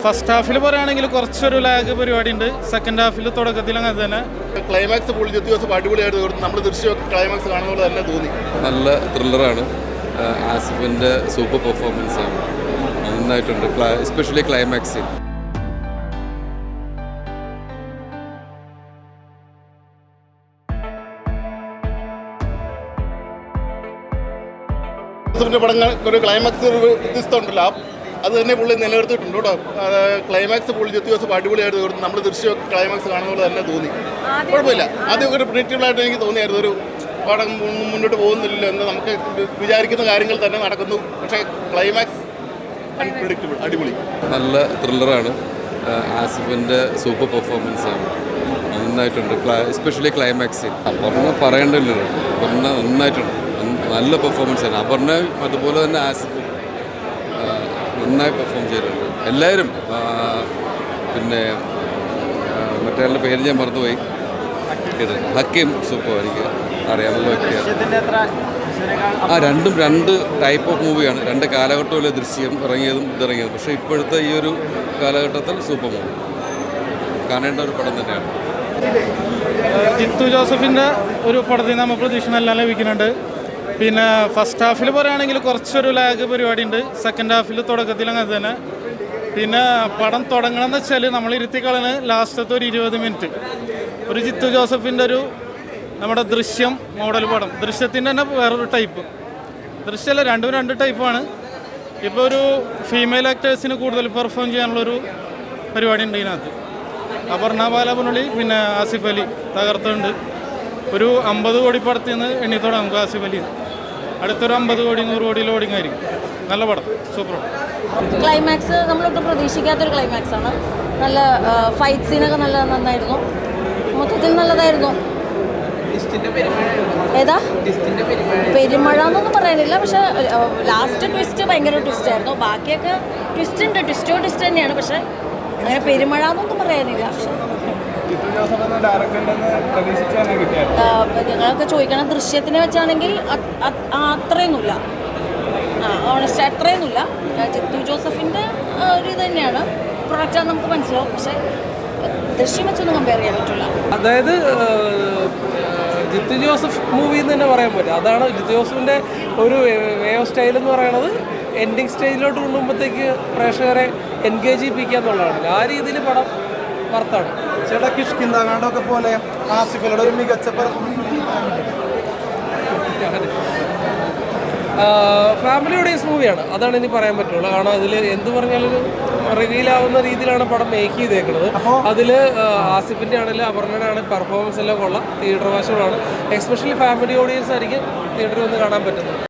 First ഹാഫിൽ പറയുകയാണെങ്കിൽ കുറച്ചൊരു lag പരിപാടി ഉണ്ട്. സെക്കൻഡ് ഹാഫിൽ തുടക്കത്തിൽ അങ്ങനെ തന്നെ ക്ലൈമാക്സ് ദിവസം അടിപൊളിയായിട്ട് നമ്മൾ ദൃശ്യം ക്ലൈമാക്സ് കാണുന്നത് തന്നെ തോന്നി. നല്ല ത്രില്ലറാണ്. ആസിഫിൻ്റെ സൂപ്പർ പെർഫോമൻസ് ആണ്, നന്നായിട്ടുണ്ട്. എസ്പെഷ്യലി ക്ലൈമാക്സിൽ പടങ്ങൾ ഒരു ക്ലൈമാക്സ് വ്യത്യസ്തമുണ്ടല്ലോ, അത് തന്നെ പുള്ളി നിലനിർത്തിയിട്ടുണ്ട് കേട്ടോ. ക്ലൈമാക്സ് പുള്ളി ദിവസം അടിപൊളിയായിട്ട് നമ്മൾ ദൃശ്യം ക്ലൈമാക്സ് കാണുന്നത് തന്നെ തോന്നി. കുഴപ്പമില്ല, ആദ്യം ഒരു പ്രിഡിക്റ്റബിളായിട്ട് എനിക്ക് തോന്നിയായിരുന്നു. ഒരു പടം മുന്നോട്ട് പോകുന്നില്ല എന്ന് നമുക്ക് വിചാരിക്കുന്ന കാര്യങ്ങൾ തന്നെ നടക്കുന്നു, പക്ഷേ ക്ലൈമാക്സ് അൺപ്രിഡിക്റ്റബിൾ, അടിപൊളി. നല്ല ത്രില്ലറാണ്. ആസിഫിൻ്റെ സൂപ്പർ പെർഫോമൻസ് ആണ്, നന്നായിട്ടുണ്ട്. എസ്പെഷ്യലി ക്ലൈമാക്സിൽ അപർണ പറയേണ്ടല്ലോ, അപർണ നന്നായിട്ടുണ്ട്, നല്ല പെർഫോമൻസ് ആണ്. അപർണ അതുപോലെ തന്നെ ആസിഫും നന്നായി പെർഫോം ചെയ്തിട്ടുണ്ട്. എല്ലാവരും പിന്നെ മറ്റേ പേര് ഞാൻ മറന്നുപോയി, ഹക്കീം സൂപ്പർ, എനിക്ക് അറിയാവുന്ന വ്യക്തിയാണ്. രണ്ടും രണ്ട് ടൈപ്പ് ഓഫ് മൂവിയാണ്. രണ്ട് കാലഘട്ടത്തിലെ ദൃശ്യം ഇറങ്ങിയതും ഇതിറങ്ങിയതും. പക്ഷേ ഇപ്പോഴത്തെ ഈ ഒരു കാലഘട്ടത്തിൽ സൂപ്പർ മൂവി കാണേണ്ട ഒരു പടം തന്നെയാണ്. ജിത്തു ജോസഫിൻ്റെ ഒരു പടത്തിൽ നമ്മൾ പ്രതീക്ഷയെല്ലാം ലഭിക്കുന്നുണ്ട്. പിന്നെ ഫസ്റ്റ് ഹാഫിൽ പറയുകയാണെങ്കിൽ കുറച്ചൊരു ലാഗ് പരിപാടി ഉണ്ട്. സെക്കൻഡ് ഹാഫിൽ തുടക്കത്തിൽ അങ്ങനെ തന്നെ. പിന്നെ പടം തുടങ്ങണമെന്ന് വെച്ചാൽ നമ്മൾ ഇരുത്തിക്കളന് ലാസ്റ്റത്തെ ഒരു 20 മിനിറ്റ് ഒരു ജിത്തു ജോസഫിൻ്റെ ഒരു നമ്മുടെ ദൃശ്യം മോഡൽ പടം. ദൃശ്യത്തിൻ്റെ തന്നെ വേറൊരു ടൈപ്പ്. ദൃശ്യമല്ല, രണ്ടും രണ്ട് ടൈപ്പാണ്. ഇപ്പോൾ ഒരു ഫീമെയിൽ ആക്ടേഴ്സിന് കൂടുതൽ പെർഫോം ചെയ്യാനുള്ളൊരു പരിപാടി ഉണ്ട് ഇതിനകത്ത്. അപർണ ബാലമുരളി പിന്നെ ആസിഫ് അലി തകർത്തുണ്ട്. ഒരു 50 കോടി പടത്തിൽ നിന്ന് എണ്ണിത്തോടെ നമുക്ക് ആസിഫ് അലി. അടുത്തൊരു 50 കോടി 100 കോടി ലോഡിങ് ആയിരിക്കും. നല്ല പടം, സൂപ്പർ പടം. ക്ലൈമാക്സ് നമ്മളൊട്ടും പ്രതീക്ഷിക്കാത്തൊരു ക്ലൈമാക്സ് ആണ്. നല്ല ഫൈറ്റ് സീനൊക്കെ നന്നായിരുന്നു. മൊത്തത്തിൽ നല്ലതായിരുന്നു. ഏതാ പെരുമഴ എന്നൊന്നും പറയാനില്ല, പക്ഷെ ലാസ്റ്റ് ട്വിസ്റ്റ് ഭയങ്കര ട്വിസ്റ്റ് ആയിരുന്നു. ബാക്കിയൊക്കെ ട്വിസ്റ്റ് ഉണ്ട്, ട്വിസ്റ്റ് തന്നെയാണ്. പക്ഷെ അങ്ങനെ പെരുമഴ എന്നൊന്നും പറയാനില്ല. പക്ഷെ നിങ്ങളൊക്കെ ചോദിക്കണം, ദൃശ്യത്തിനെ വെച്ചാണെങ്കിൽ അത്രയൊന്നുമില്ല, ഓണസ്റ്റ് അത്രയൊന്നുമില്ല. ജിത്തു ജോസഫിൻ്റെ ഒരു ഇത് തന്നെയാണ്, പ്രൊഡക്റ്റാന്ന് നമുക്ക് മനസ്സിലാവും. പക്ഷെ ദൃശ്യം വെച്ചൊന്നും കമ്പയർ ചെയ്യാൻ പറ്റില്ല. അതായത് ജിത്തു ജോസഫ് മൂവി എന്ന് തന്നെ പറയാൻ പറ്റും. അതാണ് ജിത്തു ജോസഫിൻ്റെ ഒരു വേ ഓഫ് സ്റ്റൈൽ എന്ന് പറയുന്നത്. എൻഡിങ് സ്റ്റേജിലോട്ട് കൊണ്ടുപോകുമ്പോഴത്തേക്ക് പ്രേക്ഷകരെ എൻഗേജ് ചെയ്യിപ്പിക്കുക എന്നുള്ളതാണ്. ആ രീതിയിൽ പടം വർത്താണ്. ചേട്ടാ കിഷ്കിന്താകാണ്ടൊക്കെ പോലെ ആസിഫിലൂടെ ഒരു മികച്ച ഫാമിലി ഓഡിയൻസ് മൂവിയാണ്, അതാണ് ഇനി പറയാൻ പറ്റുള്ളൂ. കാരണം അതിൽ എന്ത് പറഞ്ഞാലും റിവീലാവുന്ന രീതിയിലാണ് പടം മേക്ക് ചെയ്തേക്കുന്നത്. അതിൽ ആസിഫിൻ്റെ ആണെങ്കിലും അപർണയുടെ ആണെങ്കിലും പെർഫോമൻസ് എല്ലാം കൊള്ളാം. തിയേറ്റർ വാശുകളാണ്. എസ്പെഷ്യലി ഫാമിലി ഓഡിയൻസ് ആയിരിക്കും തിയേറ്ററിൽ വന്ന് കാണാൻ പറ്റുന്നത്.